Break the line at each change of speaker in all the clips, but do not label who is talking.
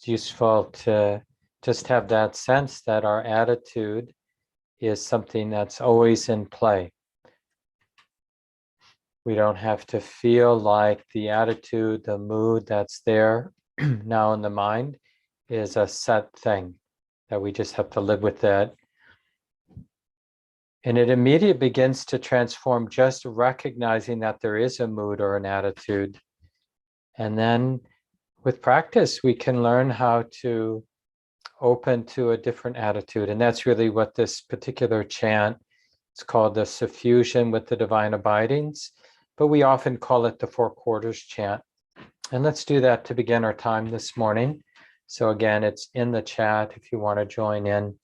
useful to just have that sense that our attitude is something that's always in play. We don't have to feel like the attitude, the mood that's there now in the mind is a set thing, that we just have to live with that. And it immediately begins to transform just recognizing that there is a mood or an attitude. And then with practice, we can learn how to open to a different attitude. And that's really what this particular chant, it's called the Suffusion with the Divine Abidings, but we often call it the Four Quarters chant. And let's do that to begin our time this morning. So again, it's in the chat if you want to join in.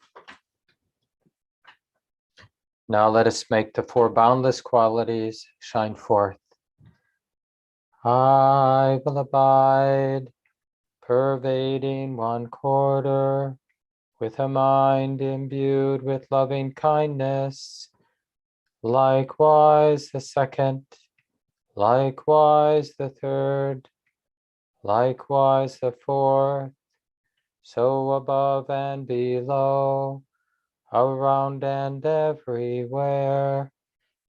Now let us make the four boundless qualities shine forth. I will abide, pervading one quarter, with a mind imbued with loving kindness. Likewise the second, likewise the third, likewise the fourth, so above and below, around and everywhere,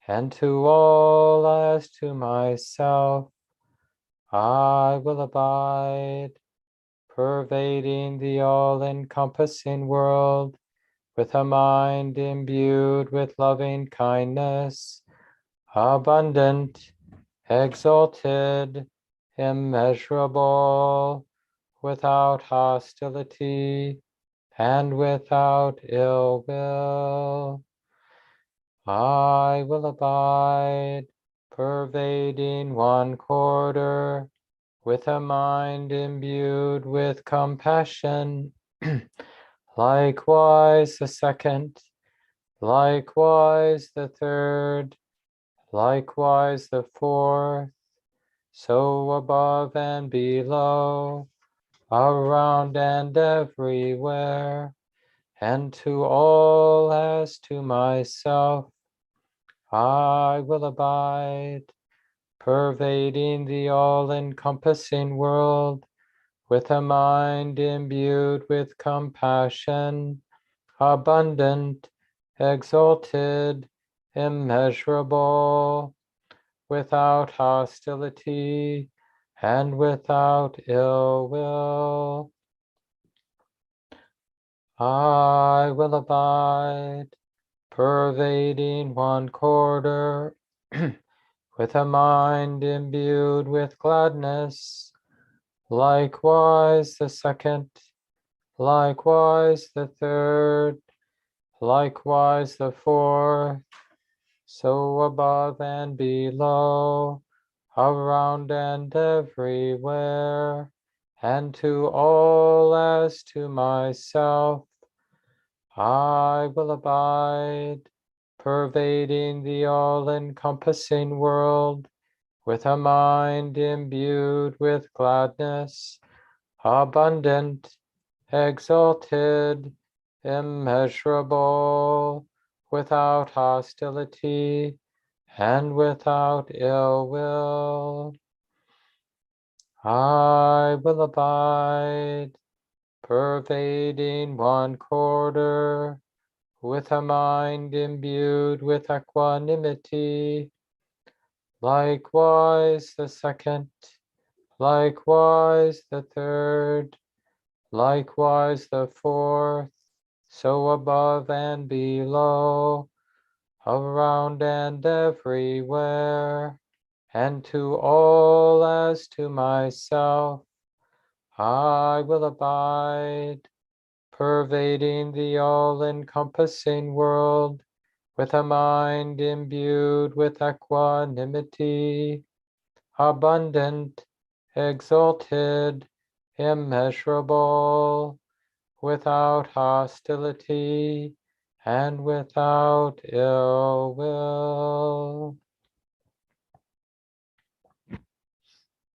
and to all as to myself, I will abide, pervading the all-encompassing world, with a mind imbued with loving kindness, abundant, exalted, immeasurable, without hostility, and without ill will. I will abide, pervading one quarter, with a mind imbued with compassion. Likewise the second, likewise the third, likewise the fourth, so above and below, around and everywhere, and to all as to myself, I will abide, pervading the all-encompassing world, with a mind imbued with compassion, abundant, exalted, immeasurable, without hostility, and without ill will. I will abide, pervading one quarter, with a mind imbued with gladness. Likewise the second, likewise the third, likewise the fourth, so above and below, around and everywhere, and to all as to myself, I will abide, pervading the all-encompassing world, with a mind imbued with gladness, abundant, exalted, immeasurable, without hostility, and without ill will. I will abide, pervading one quarter, with a mind imbued with equanimity. Likewise the second, likewise the third, likewise the fourth, so above and below, around and everywhere, and to all as to myself, I will abide, pervading the all-encompassing world, with a mind imbued with equanimity, abundant, exalted, immeasurable, without hostility, and without ill will.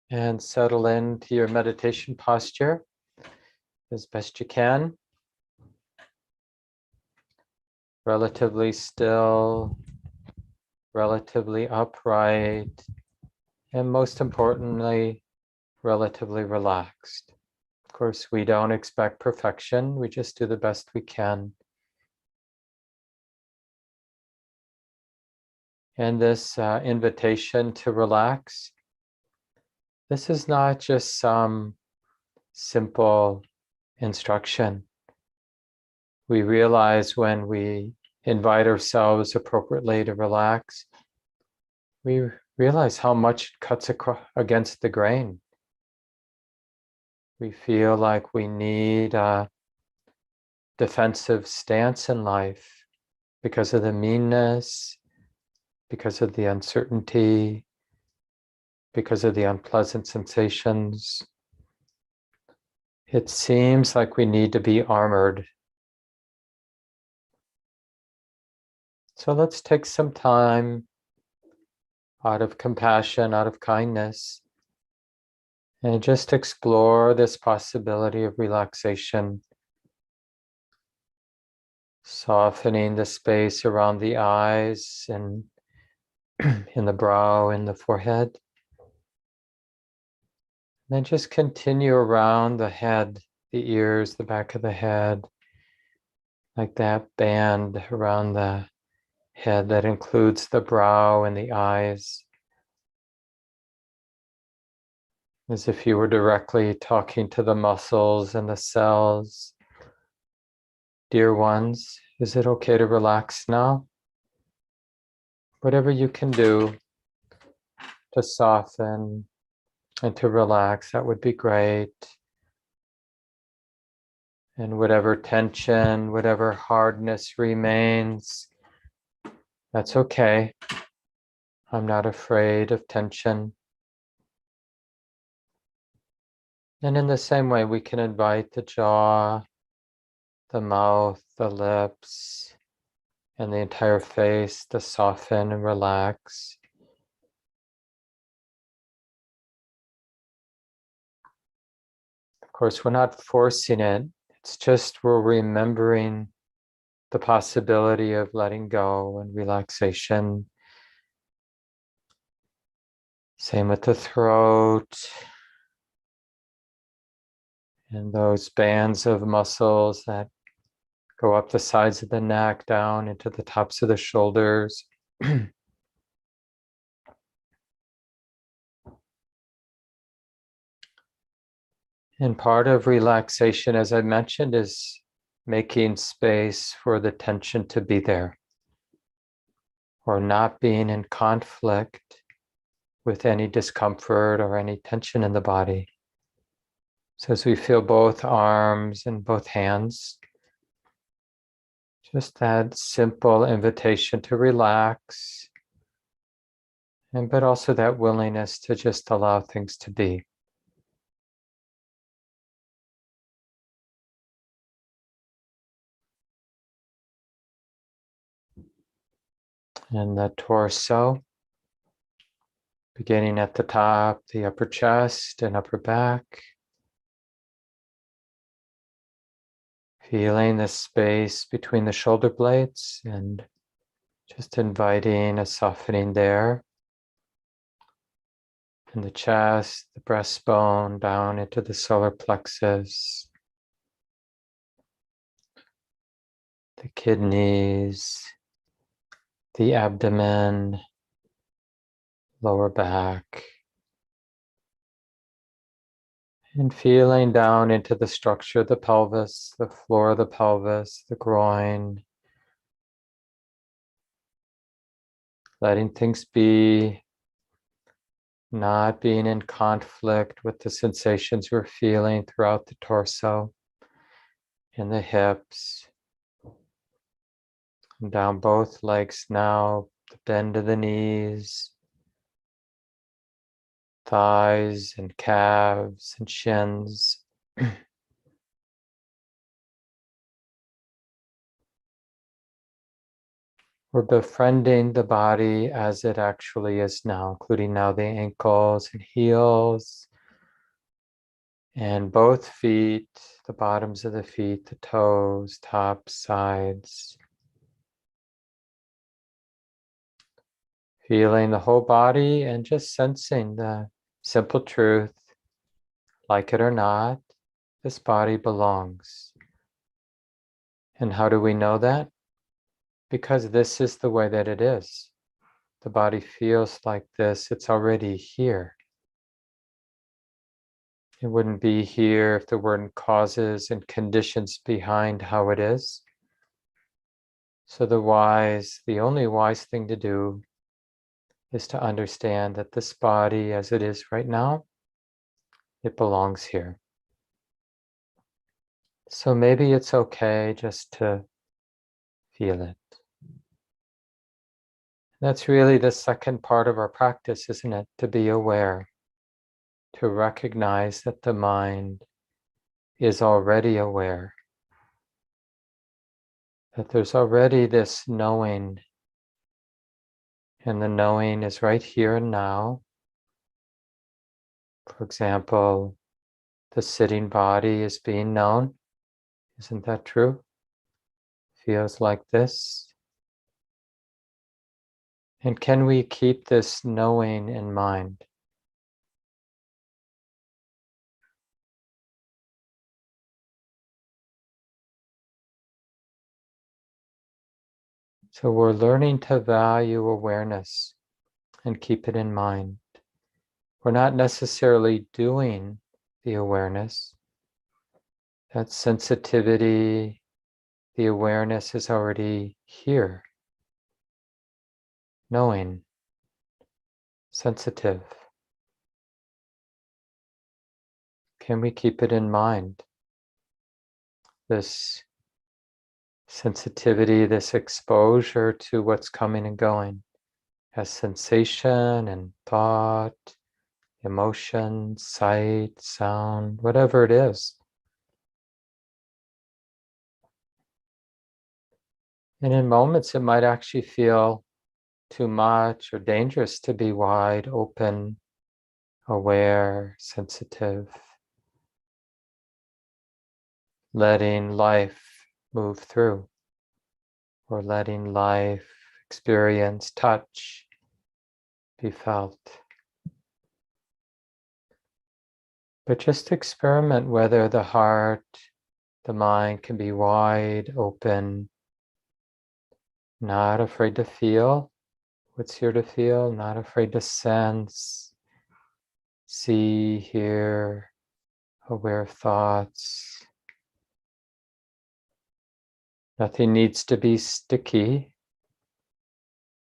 And settle into your meditation posture as best you can. Relatively still, relatively upright, and most importantly, relatively relaxed. course, we don't expect perfection. We just do the best we can. And this invitation to relax, this is not just some simple instruction. We realize when we invite ourselves appropriately to relax, we realize how much it cuts against the grain. We feel like we need a defensive stance in life because of the meanness, because of the uncertainty, because of the unpleasant sensations. It seems like we need to be armored. So let's take some time out of compassion, out of kindness, and just explore this possibility of relaxation, softening the space around the eyes and in the brow, in the forehead. Then just continue around the head, the ears, the back of the head, like that band around the head that includes the brow and the eyes, as if you were directly talking to the muscles and the cells. Dear ones, is it okay to relax now? Whatever you can do to soften and to relax, that would be great. And whatever tension, whatever hardness remains, that's okay. I'm not afraid of tension. And in the same way, we can invite the jaw, the mouth, the lips, and the entire face to soften and relax. Of course, we're not forcing it. It's just we're remembering the possibility of letting go and relaxation. Same with the throat and those bands of muscles that go up the sides of the neck, down into the tops of the shoulders. And part of relaxation, as I mentioned, is making space for the tension to be there, or not being in conflict with any discomfort or any tension in the body. So as we feel both arms and both hands, just that simple invitation to relax, but also that willingness to just allow things to be. And the torso, beginning at the top, the upper chest and upper back. Feeling the space between the shoulder blades and just inviting a softening there. And the chest, the breastbone, down into the solar plexus. The kidneys, the abdomen, lower back. And feeling down into the structure of the pelvis, the floor of the pelvis, the groin. Letting things be, not being in conflict with the sensations we're feeling throughout the torso and the hips. And down both legs now, the bend of the knees, thighs and calves and shins. We're befriending the body as it actually is now, including now the ankles and heels, and both feet, the bottoms of the feet, the toes, tops, sides. Feeling the whole body and just sensing the simple truth, like it or not, this body belongs. And how do we know that? Because this is the way that it is. The body feels like this, it's already here. It wouldn't be here if there weren't causes and conditions behind how it is. So the only wise thing to do is to understand that this body as it is right now, it belongs here. So maybe it's okay just to feel it. That's really the second part of our practice, isn't it? To be aware, to recognize that the mind is already aware, that there's already this knowing, and the knowing is right here and now. For example, the sitting body is being known. Isn't that true? Feels like this. And can we keep this knowing in mind? So we're learning to value awareness and keep it in mind. We're not necessarily doing the awareness. That sensitivity, the awareness is already here. Knowing, sensitive. Can we keep it in mind? This sensitivity, this exposure to what's coming and going as sensation and thought, emotion, sight, sound, whatever it is. And in moments, it might actually feel too much or dangerous to be wide open, aware, sensitive, letting life move through, or letting life experience, touch, be felt. But just experiment whether the heart, the mind can be wide open, not afraid to feel what's here to feel, not afraid to sense, see, hear, aware of thoughts. Nothing needs to be sticky,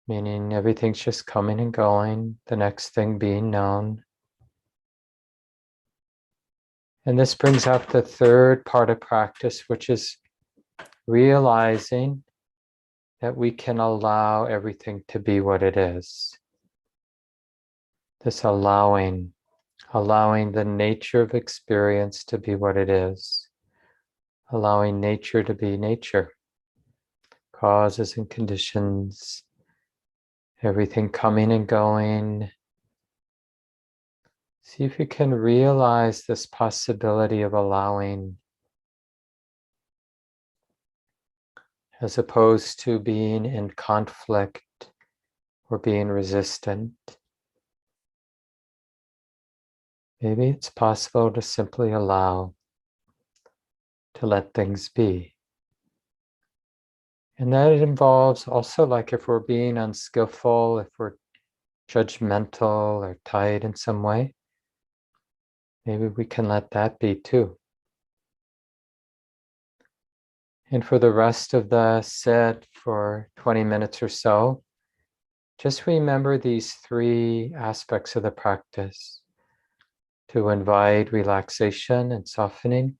meaning everything's just coming and going, the next thing being known. And this brings up the third part of practice, which is realizing that we can allow everything to be what it is. This allowing the nature of experience to be what it is, allowing nature to be nature, causes and conditions, everything coming and going. See if you can realize this possibility of allowing, as opposed to being in conflict or being resistant. Maybe it's possible to simply allow, to let things be. And that involves also, like if we're being unskillful, if we're judgmental or tight in some way, maybe we can let that be too. And for the rest of the sit, for 20 minutes or so, just remember these three aspects of the practice: to invite relaxation and softening,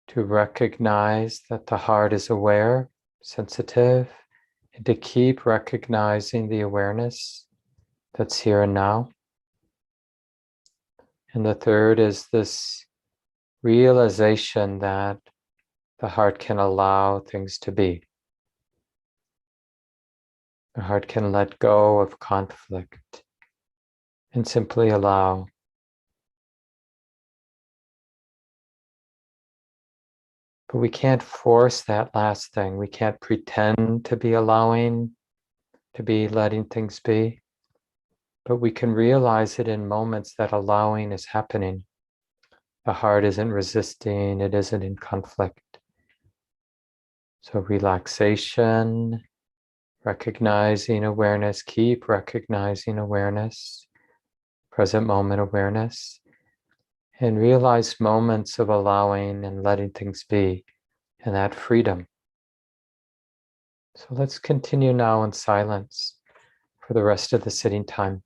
to recognize that the heart is aware, sensitive, and to keep recognizing the awareness that's here and now. And the third is this realization that the heart can allow things to be. The heart can let go of conflict and simply allow. But we can't force that last thing. We can't pretend to be allowing, to be letting things be. But we can realize it in moments that allowing is happening. The heart isn't resisting, it isn't in conflict. So relaxation, recognizing awareness, keep recognizing awareness, present moment awareness, and realize moments of allowing and letting things be, and that freedom. So let's continue now in silence for the rest of the sitting time.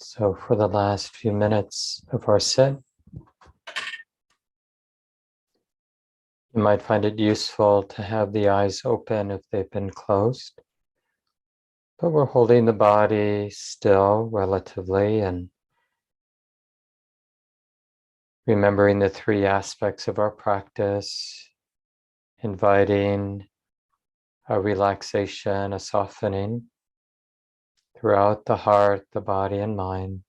So for the last few minutes of our sit, you might find it useful to have the eyes open if they've been closed. But we're holding the body still relatively and remembering the three aspects of our practice, inviting a relaxation, a softening throughout the heart, the body, and mind.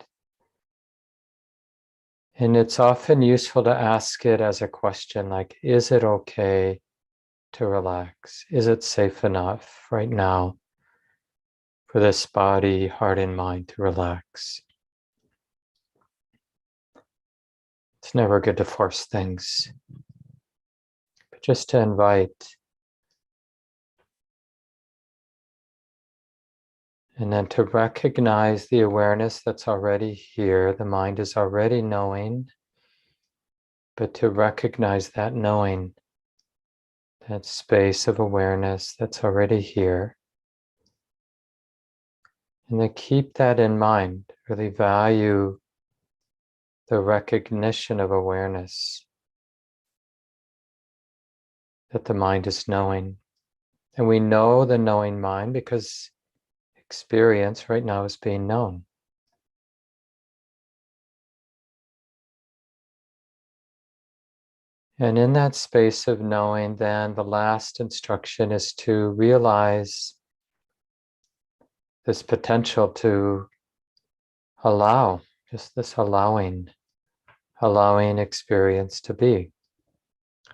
And it's often useful to ask it as a question like, is it okay to relax? Is it safe enough right now for this body, heart, and mind to relax? It's never good to force things, but just to invite. And then to recognize the awareness that's already here. The mind is already knowing, but to recognize that knowing, that space of awareness that's already here. And then keep that in mind. Really value the recognition of awareness that the mind is knowing. And we know the knowing mind because experience right now is being known. And in that space of knowing, then the last instruction is to realize this potential to allow, just this allowing experience to be,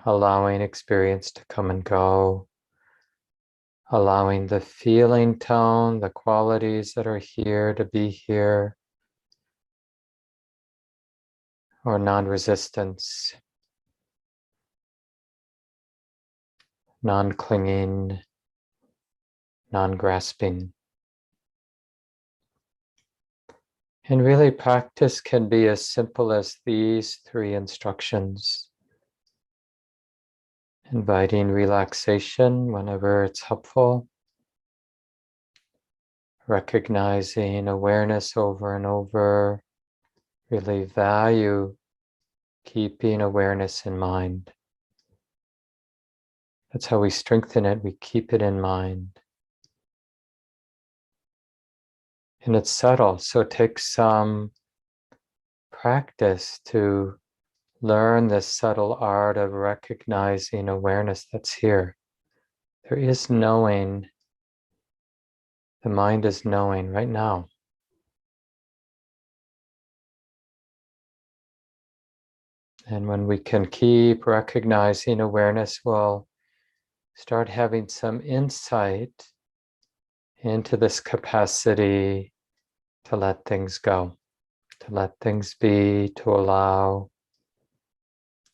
allowing experience to come and go, allowing the feeling tone, the qualities that are here to be here, or non-resistance, non-clinging, non-grasping. And really practice can be as simple as these three instructions. Inviting relaxation whenever it's helpful. Recognizing awareness over and over. Really value keeping awareness in mind. That's how we strengthen it. We keep it in mind. And it's subtle, so it takes some practice to learn this subtle art of recognizing awareness that's here. There is knowing. The mind is knowing right now. And when we can keep recognizing awareness, we'll start having some insight into this capacity to let things go, to let things be, to allow.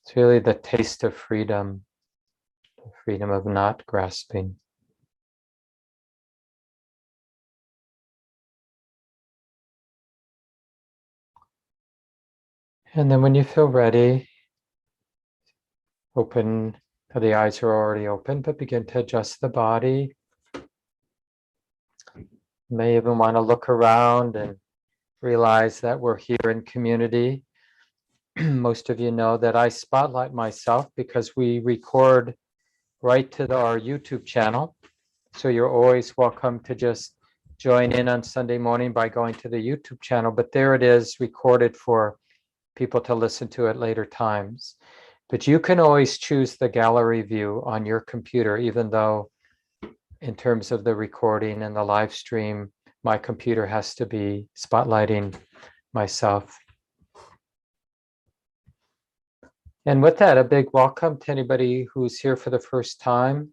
It's really the taste of freedom, the freedom of not grasping. And then when you feel ready, open, the eyes are already open, but begin to adjust the body. You may even want to look around and realize that we're here in community. Most of you know that I spotlight myself because we record right to our YouTube channel. So you're always welcome to just join in on Sunday morning by going to the YouTube channel. But there it is, recorded for people to listen to at later times. But you can always choose the gallery view on your computer, even though in terms of the recording and the live stream, my computer has to be spotlighting myself. And with that, a big welcome to anybody who's here for the first time.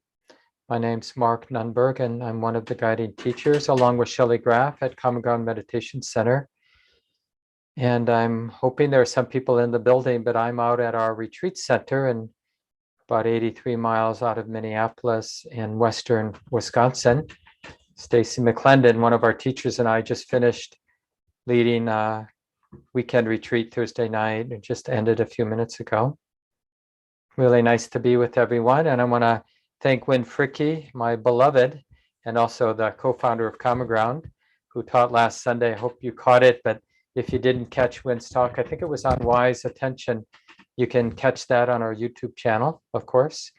My name's Mark Nunberg, and I'm one of the guiding teachers, along with Shelley Graff at Common Ground Meditation Center. And I'm hoping there are some people in the building, but I'm out at our retreat center in about 83 miles out of Minneapolis in western Wisconsin. Stacy McClendon, one of our teachers, and I just finished leading a weekend retreat Thursday night. It just ended a few minutes ago. Really nice to be with everyone. And I want to thank Win Fricke, my beloved, and also the co-founder of Common Ground, who taught last Sunday. I hope you caught it, but If you didn't catch Wynn's talk, I think it was on wise attention. You can catch that on our YouTube channel, of course.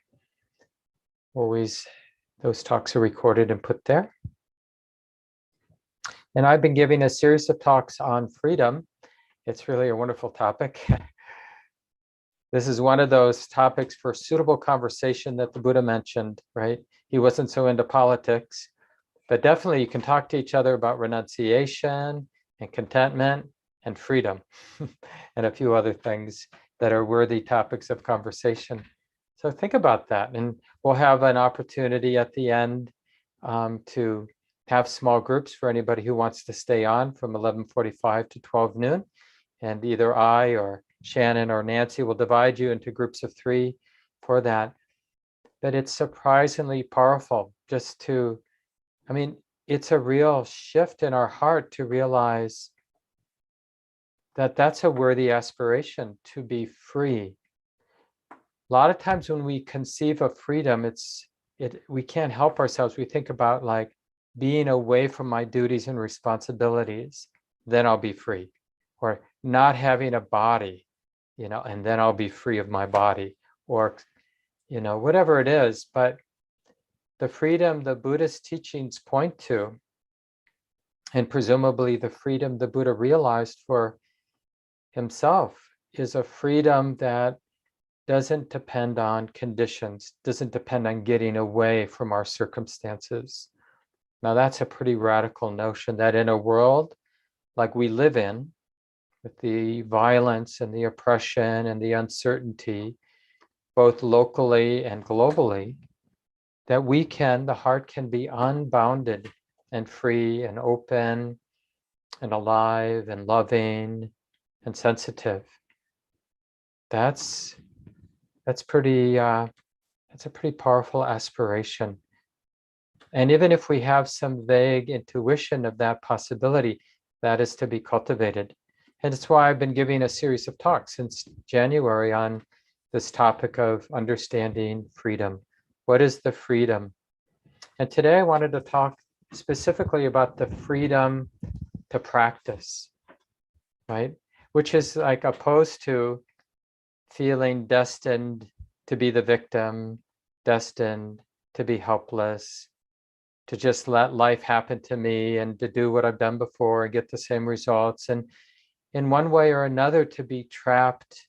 Always, those talks are recorded and put there. And I've been giving a series of talks on freedom. It's really a wonderful topic. This is one of those topics for suitable conversation that the Buddha mentioned, right? He wasn't so into politics, but definitely you can talk to each other about renunciation and contentment and freedom and a few other things that are worthy topics of conversation. So think about that. And we'll have an opportunity at the end to have small groups for anybody who wants to stay on from 11:45 to 12 noon. And either I or Shannon or Nancy will divide you into groups of 3 for that. But it's surprisingly powerful just to, I mean, it's a real shift in our heart to realize that that's a worthy aspiration, to be free. A lot of times when we conceive of freedom, we can't help ourselves. We think about like being away from my duties and responsibilities, then I'll be free. Or not having a body, and then I'll be free of my body, or, whatever it is. But the freedom the Buddhist teachings point to, and presumably the freedom the Buddha realized for himself, is a freedom that doesn't depend on conditions, doesn't depend on getting away from our circumstances. Now, that's a pretty radical notion, that in a world like we live in, with the violence and the oppression and the uncertainty, both locally and globally, that the heart can be unbounded and free and open and alive and loving and sensitive. That's a pretty powerful aspiration. And even if we have some vague intuition of that possibility, that is to be cultivated. And it's why I've been giving a series of talks since January on this topic of understanding freedom. What is the freedom? And today I wanted to talk specifically about the freedom to practice, right? Which is like opposed to feeling destined to be the victim, destined to be helpless, to just let life happen to me and to do what I've done before and get the same results. And in one way or another, to be trapped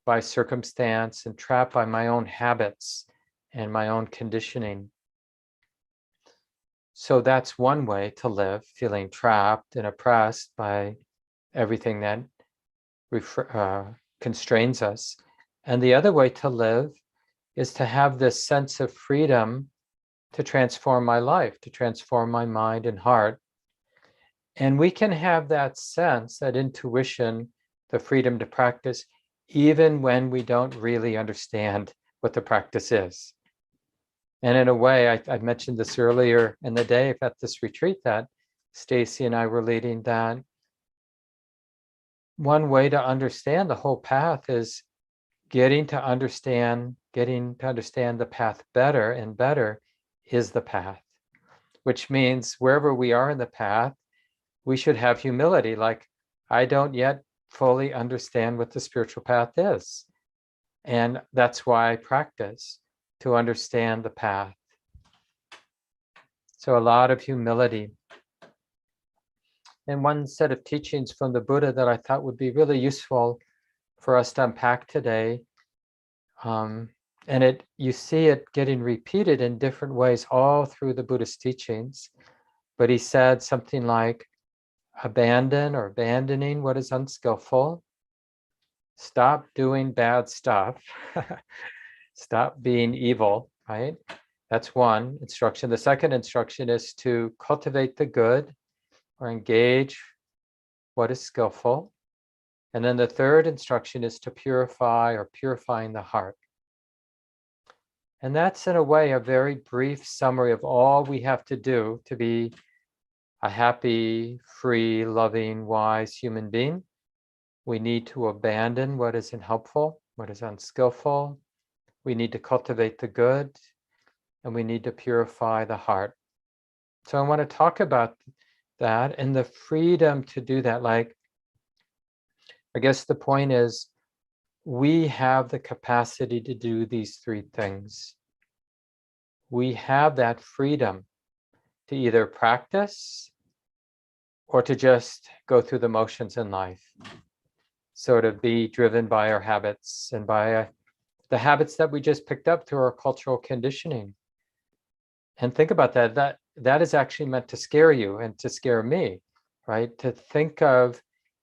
by circumstance and trapped by my own habits and my own conditioning. So that's one way to live, feeling trapped and oppressed by everything that constrains us. And the other way to live is to have this sense of freedom to transform my life, to transform my mind and heart. And we can have that sense, that intuition, the freedom to practice, even when we don't really understand what the practice is. And in a way, I mentioned this earlier in the day at this retreat that Stacy and I were leading, that one way to understand the whole path is getting to understand the path better and better is the path, which means wherever we are in the path, we should have humility, like, I don't yet fully understand what the spiritual path is. And that's why I practice, to understand the path. So a lot of humility. And one set of teachings from the Buddha that I thought would be really useful for us to unpack today, and you see it getting repeated in different ways all through the Buddhist teachings. But he said something like, abandon or abandoning what is unskillful, stop doing bad stuff, stop being evil, right? That's one instruction. The second instruction is to cultivate the good or engage what is skillful. And then the third instruction is to purify or purifying the heart. And that's, in a way, a very brief summary of all we have to do to be a happy, free, loving, wise human being. We need to abandon what isn't helpful, what is unskillful. We need to cultivate the good, and we need to purify the heart. So I want to talk about that and the freedom to do that. Like, I guess the point is we have the capacity to do these three things. We have that freedom to either practice or to just go through the motions in life, sort of be driven by our habits and by the habits that we just picked up through our cultural conditioning. And think about that. That is actually meant to scare you and to scare me, right? To think of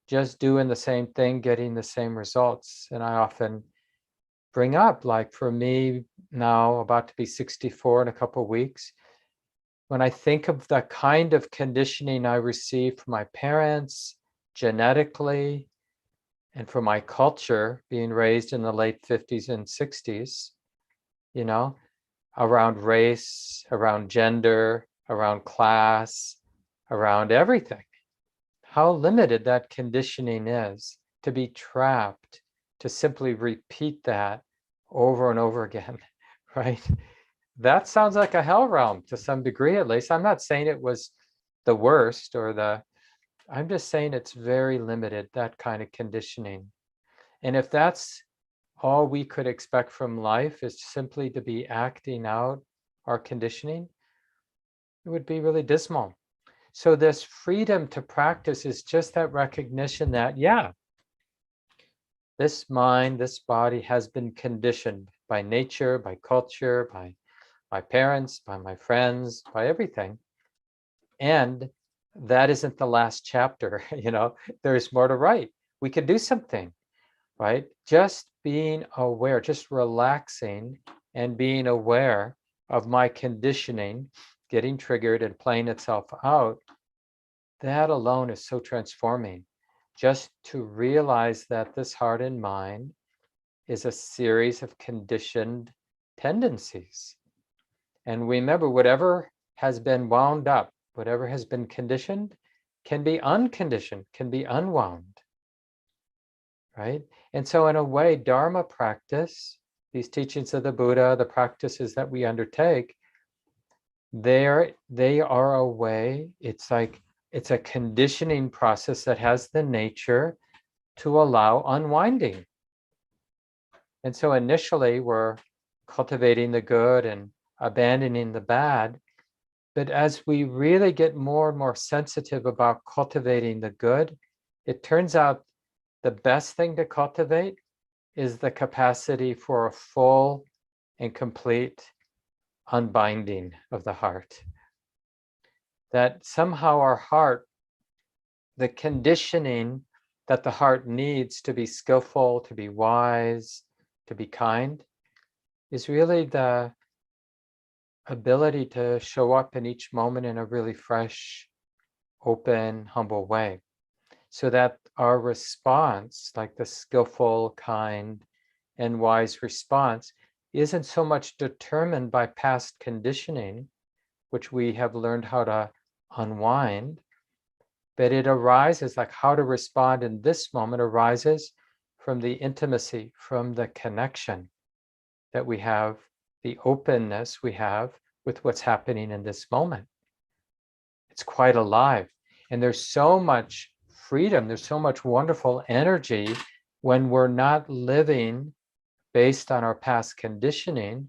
just doing the same thing, getting the same results. And I often bring up, like for me now, about to be 64 in a couple of weeks, when I think of the kind of conditioning I received from my parents, genetically, and from my culture, being raised in the late 50s and 60s, you know, around race, around gender, around class, around everything. How limited that conditioning is to be trapped, to simply repeat that over and over again, right? That sounds like a hell realm to some degree, at least. I'm not saying it was the worst I'm just saying it's very limited, that kind of conditioning. And if that's all we could expect from life is simply to be acting out our conditioning, it would be really dismal. So this freedom to practice is just that recognition that, yeah, this mind, this body has been conditioned by nature, by culture, by my parents, by my friends, by everything. And that isn't the last chapter, there's more to write. We could do something, right? Just being aware, just relaxing and being aware of my conditioning getting triggered and playing itself out, that alone is so transforming. Just to realize that this heart and mind is a series of conditioned tendencies. And remember, whatever has been wound up, whatever has been conditioned, can be unconditioned, can be unwound, right? And so in a way, Dharma practice, these teachings of the Buddha, the practices that we undertake, they are a way, it's a conditioning process that has the nature to allow unwinding. And so initially we're cultivating the good and abandoning the bad. But as we really get more and more sensitive about cultivating the good, it turns out the best thing to cultivate is the capacity for a full and complete unbinding of the heart. That somehow our heart, the conditioning that the heart needs to be skillful, to be wise, to be kind, is really the ability to show up in each moment in a really fresh, open, humble way. So that our response, like the skillful, kind, and wise response, isn't so much determined by past conditioning, which we have learned how to unwind, but it arises, like how to respond in this moment arises from the intimacy, from the connection that we have, the openness we have with what's happening in this moment. It's quite alive. And there's so much freedom, there's so much wonderful energy when we're not living based on our past conditioning,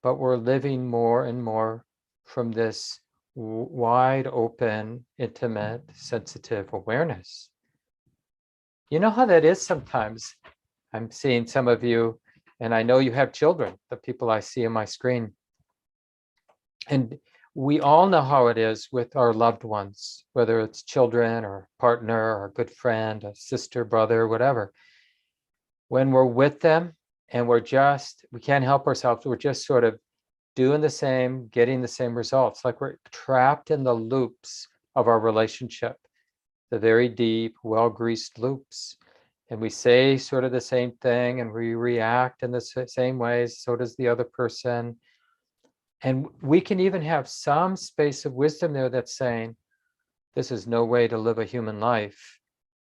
but we're living more and more from this wide open, intimate, sensitive awareness. You know how that is sometimes? I'm seeing some of you, and I know you have children, the people I see on my screen. And we all know how it is with our loved ones, whether it's children or partner or a good friend, a sister, brother, whatever. When we're with them and we can't help ourselves, we're just sort of doing the same, getting the same results, like we're trapped in the loops of our relationship, the very deep, well-greased loops. And we say sort of the same thing and we react in the same ways, so does the other person. And we can even have some space of wisdom there that's saying, this is no way to live a human life,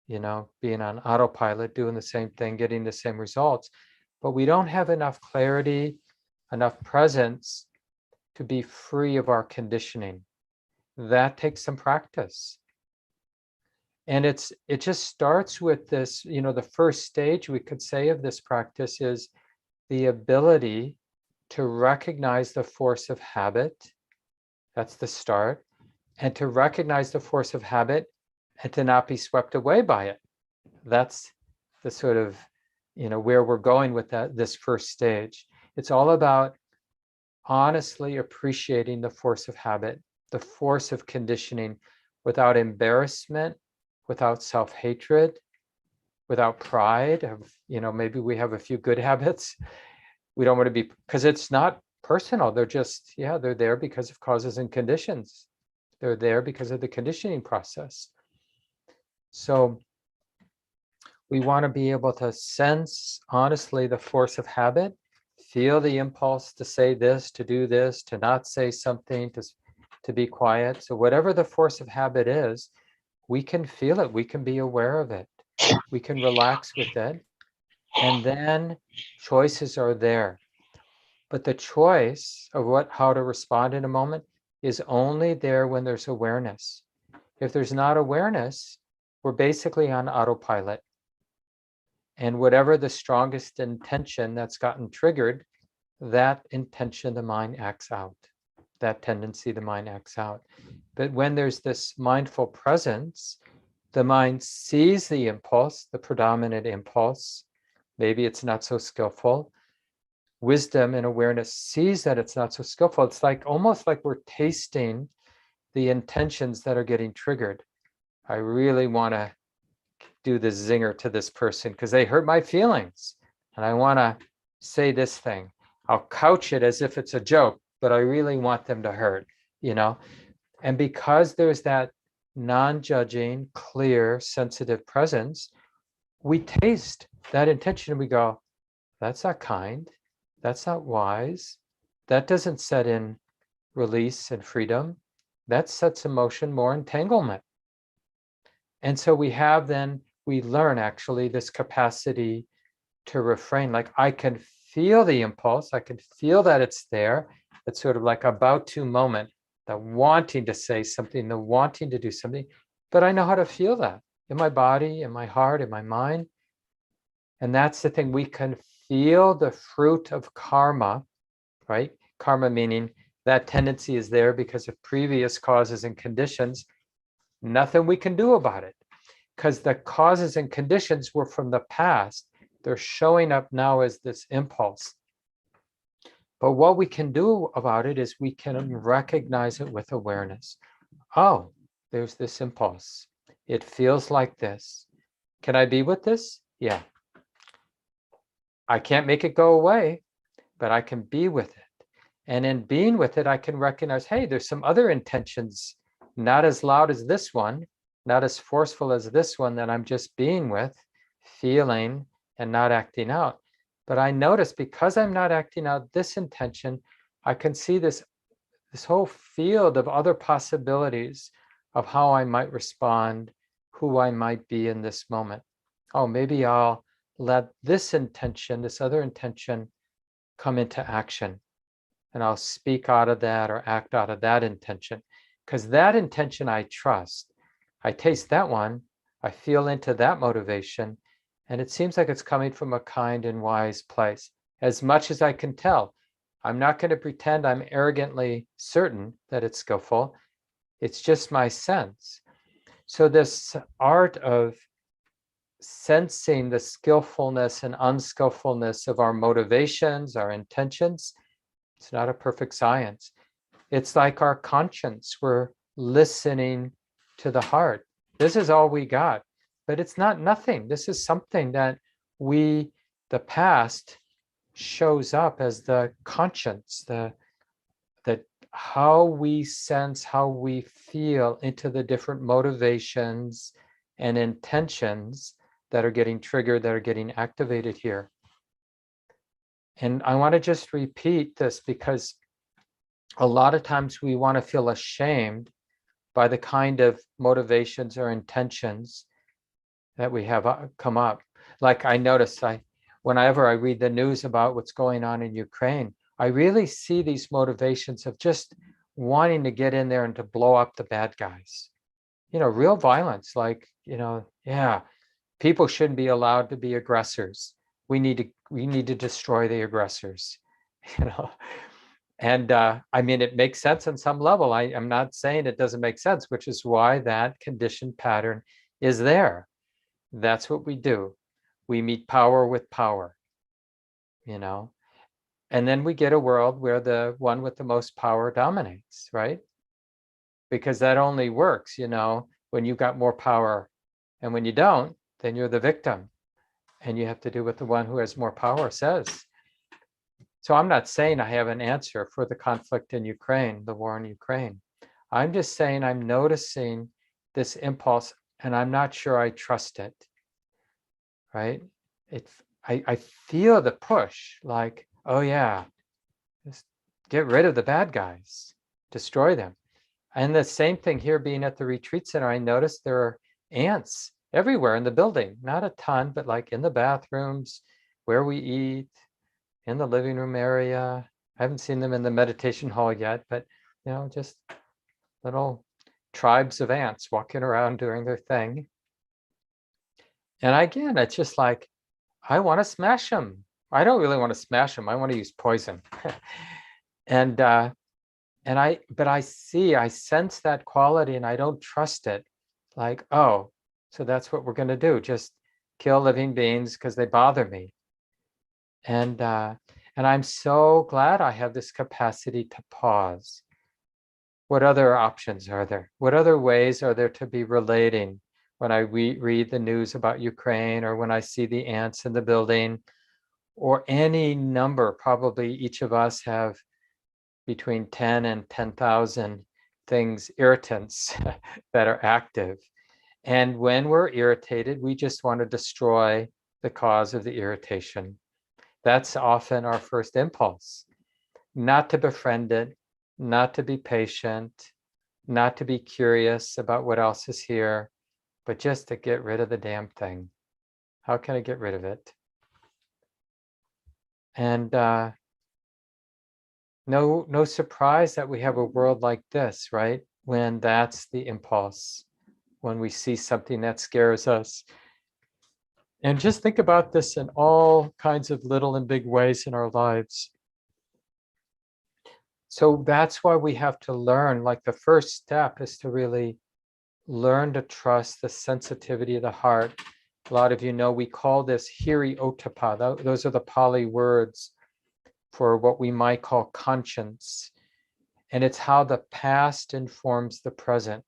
being on autopilot, doing the same thing, getting the same results. But we don't have enough clarity, enough presence to be free of our conditioning. That takes some practice. And it just starts with this, the first stage we could say of this practice is the ability to recognize the force of habit. That's the start. And to recognize the force of habit and to not be swept away by it. That's the sort of, where we're going with this first stage. It's all about honestly appreciating the force of habit, the force of conditioning, without embarrassment, without self-hatred, without pride of, maybe we have a few good habits. We don't want to be, because it's not personal. They're just, they're there because of causes and conditions. They're there because of the conditioning process. So we want to be able to sense honestly the force of habit, feel the impulse to say this, to do this, to not say something, to be quiet. So whatever the force of habit is, we can feel it. We can be aware of it. We can relax with it. And then choices are there. But the choice of how to respond in a moment is only there when there's awareness. If there's not awareness, we're basically on autopilot. And whatever the strongest intention that's gotten triggered, that intention, the mind acts out. That tendency, the mind acts out. But when there's this mindful presence, the mind sees the impulse, the predominant impulse. Maybe it's not so skillful. Wisdom and awareness sees that it's not so skillful. It's like almost like we're tasting the intentions that are getting triggered. I really want to do this zinger to this person because they hurt my feelings. And I want to say this thing. I'll couch it as if it's a joke, but I really want them to hurt, And because there's that non-judging, clear, sensitive presence, we taste that intention and we go, that's not kind. That's not wise. That doesn't set in release and freedom. That sets in motion more entanglement. And so we learn actually this capacity to refrain. Like I can feel the impulse. I can feel that it's there. It's sort of like about to moment, the wanting to say something, the wanting to do something. But I know how to feel that in my body, in my heart, in my mind. And that's the thing. We can feel the fruit of karma, right? Karma meaning that tendency is there because of previous causes and conditions. Nothing we can do about it because the causes and conditions were from the past. They're showing up now as this impulse. But what we can do about it is we can recognize it with awareness. Oh, there's this impulse. It feels like this. Can I be with this? Yeah. I can't make it go away, but I can be with it. And in being with it, I can recognize, hey, there's some other intentions, not as loud as this one, not as forceful as this one that I'm just being with, feeling and not acting out. But I notice because I'm not acting out this intention, I can see this whole field of other possibilities of how I might respond, who I might be in this moment. Oh, maybe I'll let this intention, this other intention, come into action. And I'll speak out of that or act out of that intention. Because that intention I trust. I taste that one. I feel into that motivation. And it seems like it's coming from a kind and wise place. As much as I can tell. I'm not going to pretend I'm arrogantly certain that it's skillful. It's just my sense. So this art of sensing the skillfulness and unskillfulness of our motivations, our intentions, it's not a perfect science. It's like our conscience. We're listening to the heart. This is all we got, but it's not nothing. This is something that the past shows up as the conscience, the how we sense, how we feel into the different motivations and intentions that are getting triggered, that are getting activated here. And I want to just repeat this because a lot of times we want to feel ashamed by the kind of motivations or intentions that we have come up. Like I notice whenever I read the news about what's going on in Ukraine, I really see these motivations of just wanting to get in there and to blow up the bad guys. real violence, like, yeah, people shouldn't be allowed to be aggressors. We need to destroy the aggressors, you know. And I mean, it makes sense on some level. I'm not saying it doesn't make sense, which is why that conditioned pattern is there. That's what we do. We meet power with power, you know. And then we get a world where the one with the most power dominates, right? Because that only works, when you got more power. And when you don't, then you're the victim. And you have to do what the one who has more power says. So I'm not saying I have an answer for the conflict in Ukraine, the war in Ukraine. I'm just saying I'm noticing this impulse and I'm not sure I trust it, right? I feel the push, like, oh yeah, just get rid of the bad guys, destroy them. And the same thing here, being at the retreat center, I noticed there are ants everywhere in the building, not a ton, but like in the bathrooms, where we eat, in the living room area. I haven't seen them in the meditation hall yet, but just little tribes of ants walking around doing their thing. And again, it's just like, I want to smash them. I don't really want to smash them. I want to use poison. and I sense that quality and I don't trust it. Like, oh, so that's what we're going to do. Just kill living beings because they bother me. And I'm so glad I have this capacity to pause. What other options are there? What other ways are there to be relating when I read the news about Ukraine, or when I see the ants in the building, or any number? Probably each of us have between 10 and 10,000 things, irritants that are active. And when we're irritated, we just want to destroy the cause of the irritation. That's often our first impulse. Not to befriend it, not to be patient, not to be curious about what else is here, but just to get rid of the damn thing. How can I get rid of it? And no surprise that we have a world like this, right? When that's the impulse, when we see something that scares us. And just think about this in all kinds of little and big ways in our lives. So that's why we have to learn, like the first step is to really learn to trust the sensitivity of the heart. A lot of you know we call this hiri ottappa. Those are the Pali words for what we might call conscience. And it's how the past informs the present.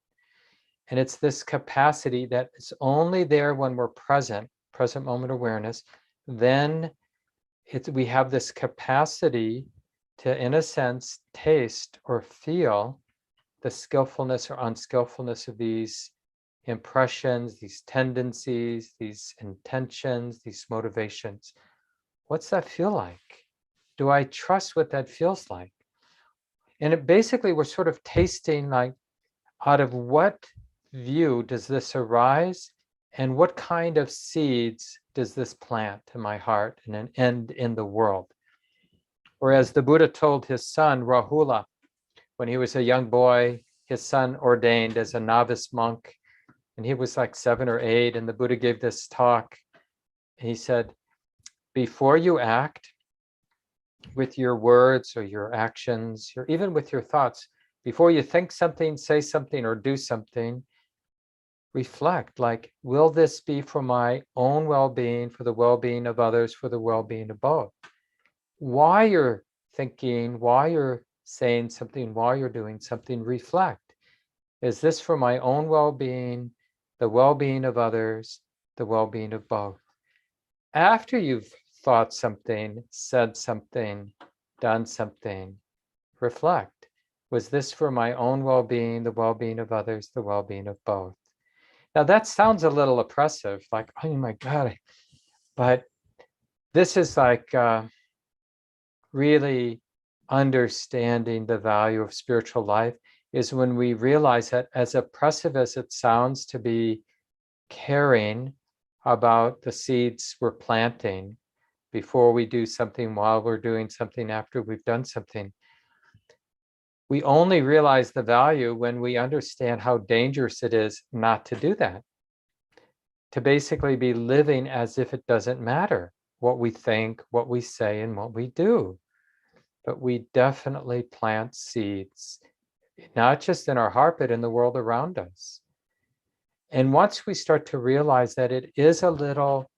And it's this capacity that is only there when we're present moment awareness. Then we have this capacity to, in a sense, taste or feel the skillfulness or unskillfulness of these impressions, these tendencies, these intentions, these motivations. What's that feel like? Do I trust what that feels like? And basically, we're sort of tasting, like, out of what view does this arise, and what kind of seeds does this plant in my heart and in the world? Whereas the Buddha told his son, Rahula, when he was a young boy, his son ordained as a novice monk, and he was like 7 or 8, and the Buddha gave this talk. He said, before you act with your words or your actions, or even with your thoughts, before you think something, say something, or do something, reflect, like, will this be for my own well-being, for the well-being of others, for the well-being of both? Why you're thinking, why you're saying something, why you're doing something, reflect. Is this for my own well-being, the well-being of others, the well-being of both? After you've thought something, said something, done something, reflect. Was this for my own well-being, the well-being of others, the well-being of both? Now that sounds a little oppressive, like, oh my God, but this is like really understanding the value of spiritual life, is when we realize that, as oppressive as it sounds to be caring about the seeds we're planting before we do something, while we're doing something, after we've done something, We only realize the value when we understand how dangerous it is not to do that, to basically be living as if it doesn't matter what we think, what we say, and what we do. But we definitely plant seeds, not just in our heart, but in the world around us. And once we start to realize that it is a little,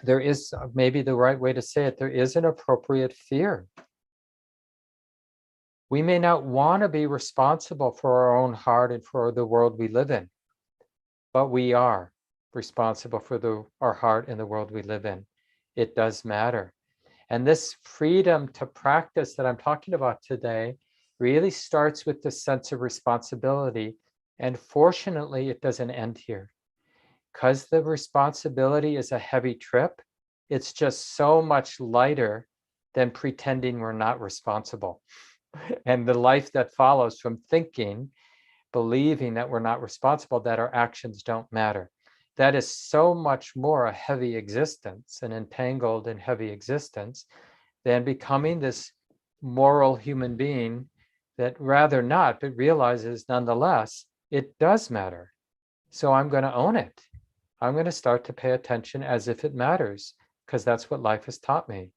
there is, maybe the right way to say it, there is an appropriate fear. We may not want to be responsible for our own heart and for the world we live in, but we are responsible for our heart and the world we live in. It does matter. And this freedom to practice that I'm talking about today really starts with the sense of responsibility. And fortunately, it doesn't end here. Because the responsibility is a heavy trip, it's just so much lighter than pretending we're not responsible. And the life that follows from thinking, believing that we're not responsible, that our actions don't matter. That is so much more a heavy existence, an entangled and heavy existence, than becoming this moral human being that rather not, but realizes nonetheless, it does matter. So I'm going to own it. I'm going to start to pay attention as if it matters, because that's what life has taught me.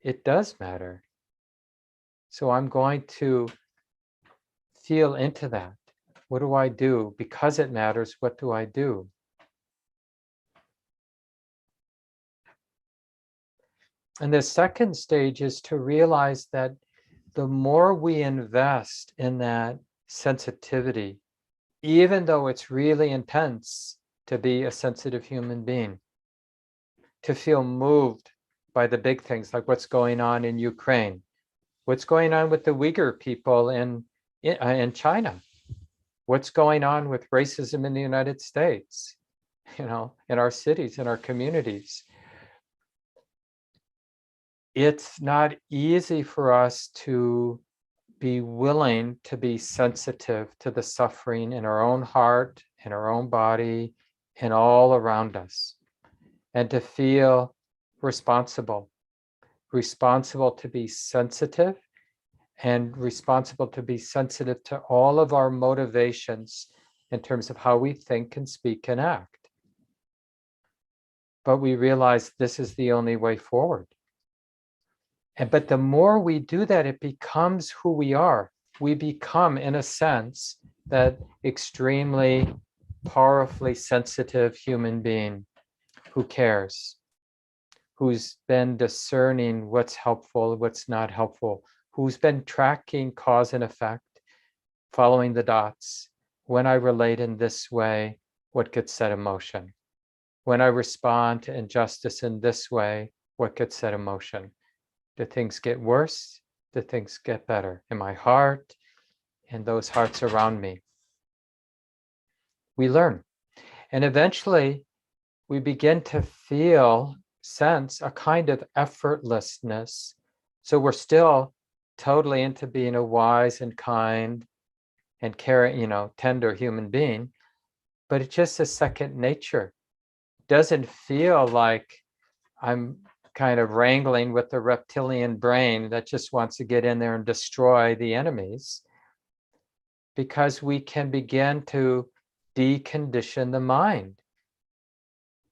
It does matter. So I'm going to feel into that. What do I do? Because it matters, what do I do? And the second stage is to realize that the more we invest in that sensitivity, even though it's really intense to be a sensitive human being, to feel moved by the big things like what's going on in Ukraine, what's going on with the Uyghur people in China, what's going on with racism in the United States, in our cities, in our communities. It's not easy for us to be willing to be sensitive to the suffering in our own heart, in our own body, and all around us, and to feel responsible to be sensitive, and responsible to be sensitive to all of our motivations in terms of how we think and speak and act. But we realize this is the only way forward. But the more we do that, it becomes who we are. We become, in a sense, that extremely powerfully sensitive human being who cares, who's been discerning what's helpful, what's not helpful, who's been tracking cause and effect, following the dots. When I relate in this way, what gets set in motion? When I respond to injustice in this way, what gets set in motion? Do things get worse? Do things get better in my heart and those hearts around me? We learn. And eventually, we begin to sense a kind of effortlessness. So we're still totally into being a wise and kind and caring, tender human being, but it's just a second nature. It doesn't feel like I'm kind of wrangling with the reptilian brain that just wants to get in there and destroy the enemies, because we can begin to decondition the mind.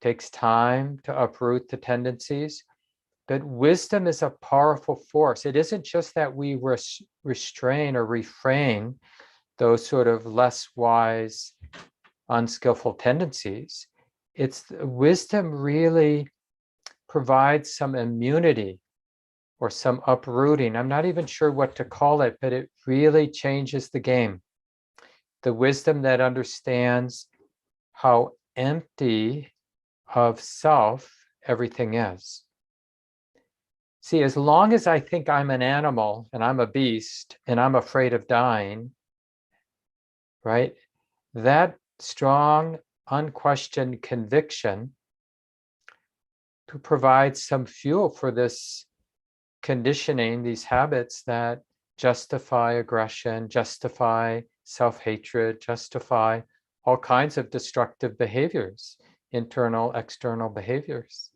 It takes time to uproot the tendencies, but wisdom is a powerful force. It isn't just that we restrain or refrain those sort of less wise, unskillful tendencies. It's wisdom really provides some immunity or some uprooting. I'm not even sure what to call it, but it really changes the game. The wisdom that understands how empty of self everything is. See, as long as I think I'm an animal and I'm a beast and I'm afraid of dying, right? That strong, unquestioned conviction to provide some fuel for this conditioning, these habits that justify aggression, justify self-hatred, justify all kinds of destructive behaviors, internal, external behaviors.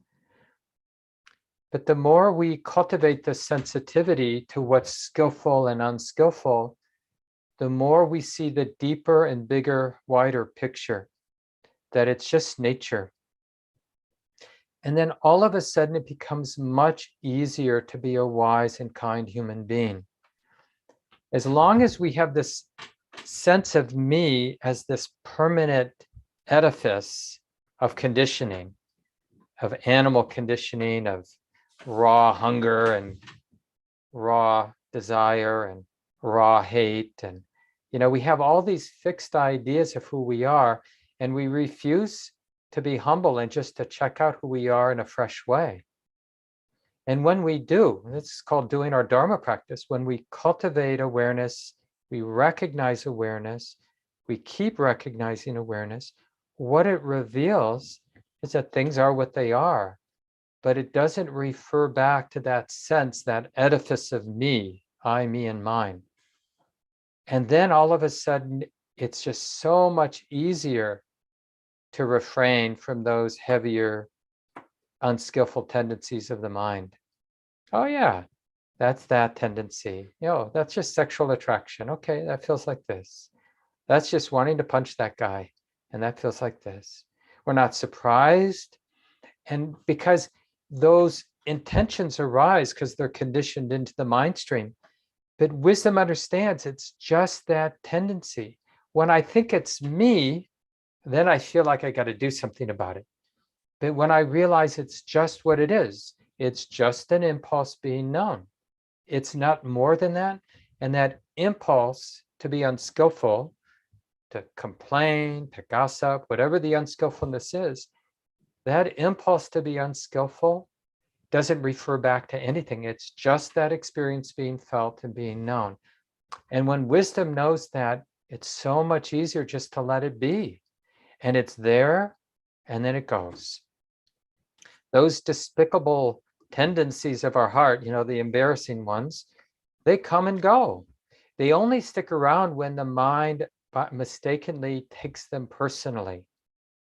But the more we cultivate the sensitivity to what's skillful and unskillful, the more we see the deeper and bigger, wider picture, that it's just nature. And then all of a sudden it becomes much easier to be a wise and kind human being. As long as we have this sense of me as this permanent edifice of conditioning, of animal conditioning, of raw hunger and raw desire and raw hate. And, we have all these fixed ideas of who we are, and we refuse to be humble and just to check out who we are in a fresh way. And when we do, this is called doing our Dharma practice, when we cultivate awareness, we recognize awareness, we keep recognizing awareness, what it reveals is that things are what they are, but it doesn't refer back to that sense, that edifice of me, I, me, and mine. And then all of a sudden, it's just so much easier to refrain from those heavier, unskillful tendencies of the mind. Oh yeah, that's that tendency. That's just sexual attraction. Okay, that feels like this. That's just wanting to punch that guy, and that feels like this. We're not surprised. And because those intentions arise because they're conditioned into the mind stream, but wisdom understands it's just that tendency. When I think it's me, then I feel like I got to do something about it. But when I realize it's just what it is, it's just an impulse being known. It's not more than that. And that impulse to be unskillful, to complain, to gossip, whatever the unskillfulness is, that impulse to be unskillful doesn't refer back to anything. It's just that experience being felt and being known. And when wisdom knows that, it's so much easier just to let it be. And it's there, and then it goes. Those despicable tendencies of our heart, the embarrassing ones, they come and go. They only stick around when the mind mistakenly takes them personally,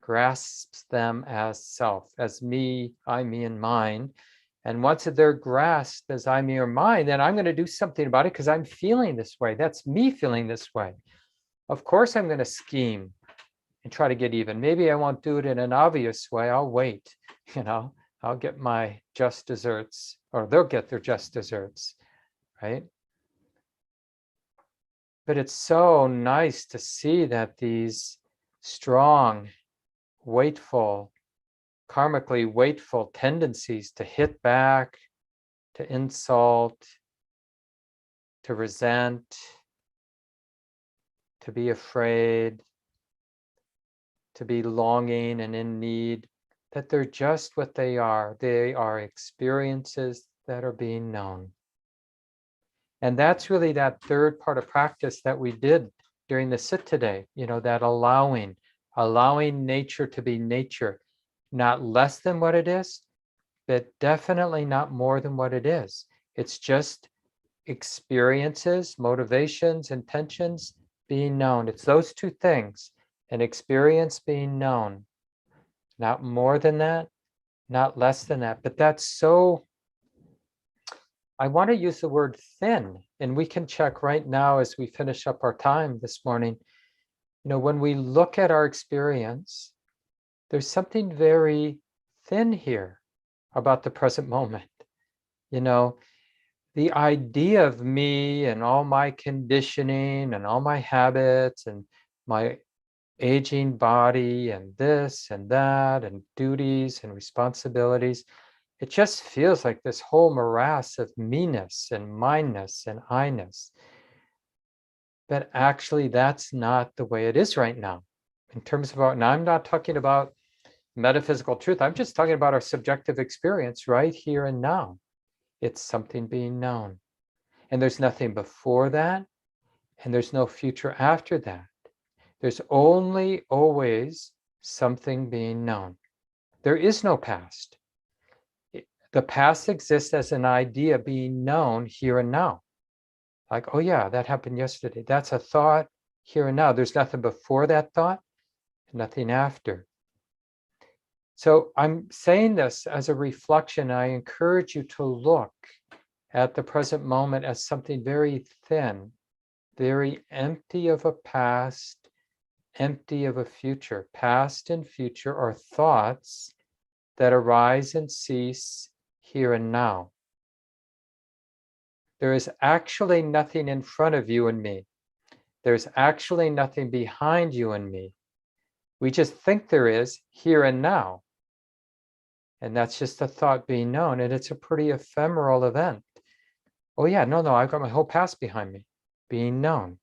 grasps them as self, as me, I, me, and mine. And once they're grasped as I, me, or mine, then I'm going to do something about it because I'm feeling this way. That's me feeling this way. Of course, I'm going to scheme and try to get even. Maybe I won't do it in an obvious way. I'll wait, I'll get my just desserts, or they'll get their just desserts, right? But it's so nice to see that these strong, weightful, karmically weightful tendencies to hit back, to insult, to resent, to be afraid, to be longing and in need, that they're just what they are. They are experiences that are being known. And that's really that third part of practice that we did during the sit today, that allowing nature to be nature, not less than what it is, but definitely not more than what it is. It's just experiences, motivations, intentions being known. It's those two things, an experience being known. Not more than that, not less than that. But that's so, I want to use the word thin, and we can check right now as we finish up our time this morning. When we look at our experience, there's something very thin here about the present moment. The idea of me and all my conditioning and all my habits and my aging body and this and that and duties and responsibilities, it just feels like this whole morass of me-ness and mine-ness and I-ness. But actually, that's not the way it is right now. In terms of now I'm not talking about metaphysical truth. I'm just talking about our subjective experience right here and now. It's something being known. And there's nothing before that, and there's no future after that. There's only always something being known. There is no past. The past exists as an idea being known here and now. Like, oh yeah, that happened yesterday. That's a thought here and now. There's nothing before that thought, nothing after. So I'm saying this as a reflection. I encourage you to look at the present moment as something very thin, very empty of a past, empty of a future. Past and future are thoughts that arise and cease here and now. There is actually nothing in front of you and me. There's actually nothing behind you and me. We just think there is here and now. And that's just a thought being known. And it's a pretty ephemeral event. Oh yeah, no, I've got my whole past behind me being known.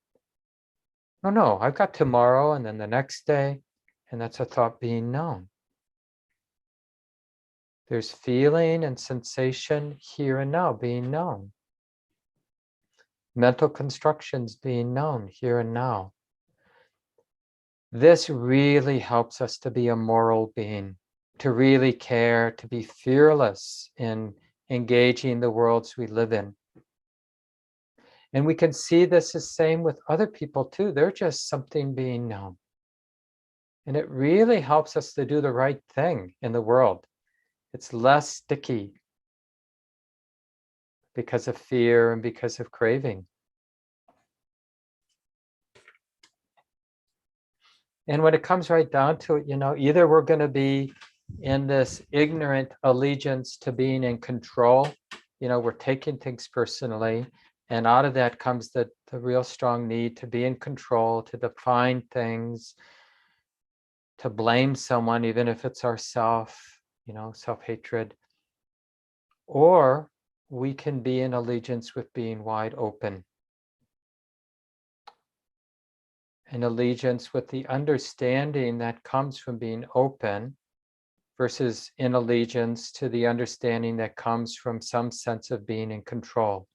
No, I've got tomorrow and then the next day. And that's a thought being known. There's feeling and sensation here and now being known. Mental constructions being known here and now. This really helps us to be a moral being, to really care, to be fearless in engaging the worlds we live in. And we can see this the same with other people too. They're just something being known. And it really helps us to do the right thing in the world. It's less sticky because of fear and because of craving. And when it comes right down to it, either we're going to be in this ignorant allegiance to being in control, we're taking things personally, and out of that comes the real strong need to be in control, to define things, to blame someone, even if it's ourself, self-hatred. Or we can be in allegiance with being wide open. An allegiance with the understanding that comes from being open versus in allegiance to the understanding that comes from some sense of being in control.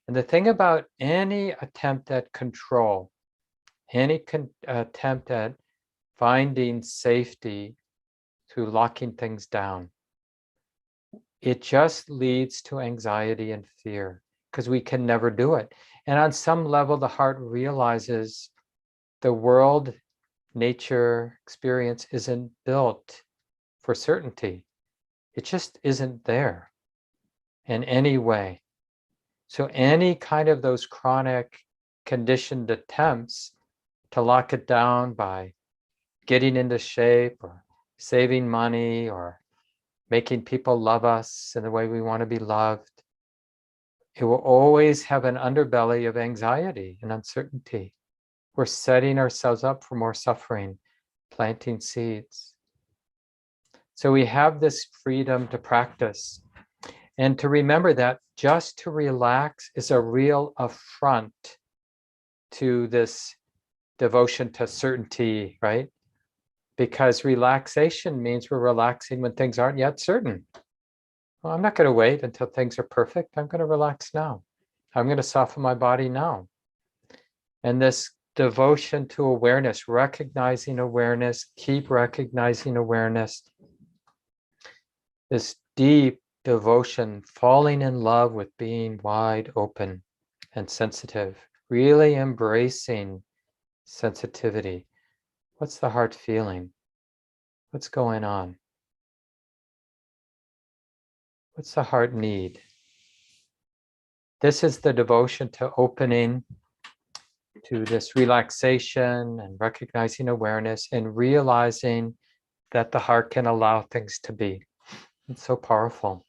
And the thing about any attempt at control, any attempt at finding safety through locking things down, it just leads to anxiety and fear because we can never do it. And on some level, the heart realizes the world, nature, experience isn't built for certainty. It just isn't there in any way. So any kind of those chronic conditioned attempts to lock it down by getting into shape or saving money or making people love us in the way we want to be loved, it will always have an underbelly of anxiety and uncertainty. We're setting ourselves up for more suffering, planting seeds. So we have this freedom to practice and to remember that just to relax is a real affront to this devotion to certainty, right? Because relaxation means we're relaxing when things aren't yet certain. Well, I'm not going to wait until things are perfect. I'm going to relax now. I'm going to soften my body now. And this devotion to awareness, recognizing awareness, keep recognizing awareness, this deep devotion, falling in love with being wide open and sensitive, really embracing sensitivity. What's the heart feeling? What's going on? What's the heart need? This is the devotion to opening, to this relaxation and recognizing awareness and realizing that the heart can allow things to be. It's so powerful.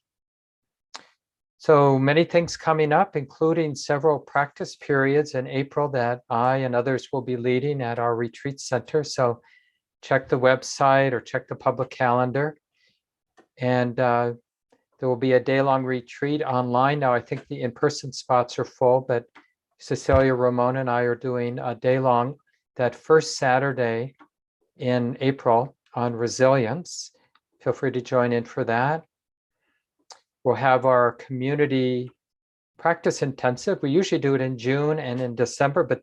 So many things coming up, including several practice periods in April that I and others will be leading at our retreat center. So check the website or check the public calendar. And there will be a day-long retreat online. Now, I think the in-person spots are full, but Cecilia, Ramon, and I are doing a day-long that first Saturday in April on resilience. Feel free to join in for that. We'll have our community practice intensive. We usually do it in June and in December, but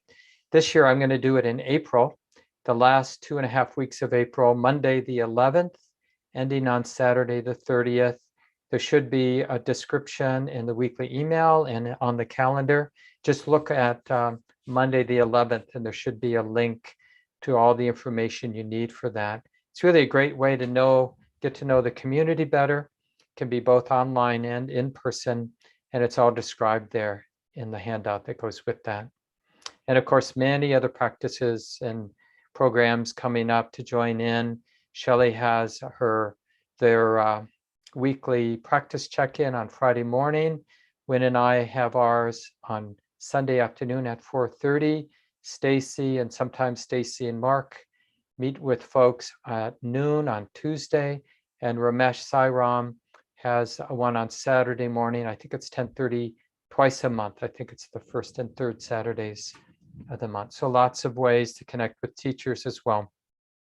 this year I'm going to do it in April, the last 2.5 weeks of April, Monday the 11th, ending on Saturday the 30th. There should be a description in the weekly email and on the calendar. Just look at Monday the 11th, and there should be a link to all the information you need for that. It's really a great way to know, get to know the community better. It can be both online and in person, and it's all described there in the handout that goes with that. And of course, many other practices and programs coming up to join in. Shelley has their weekly practice check-in on Friday morning. Wynn and I have ours on Sunday afternoon at 4:30. Stacy and sometimes Stacy and Mark meet with folks at noon on Tuesday, and Ramesh Sairam has one on Saturday morning. I think it's 10:30 twice a month. I think it's the first and third Saturdays of the month. So lots of ways to connect with teachers as well.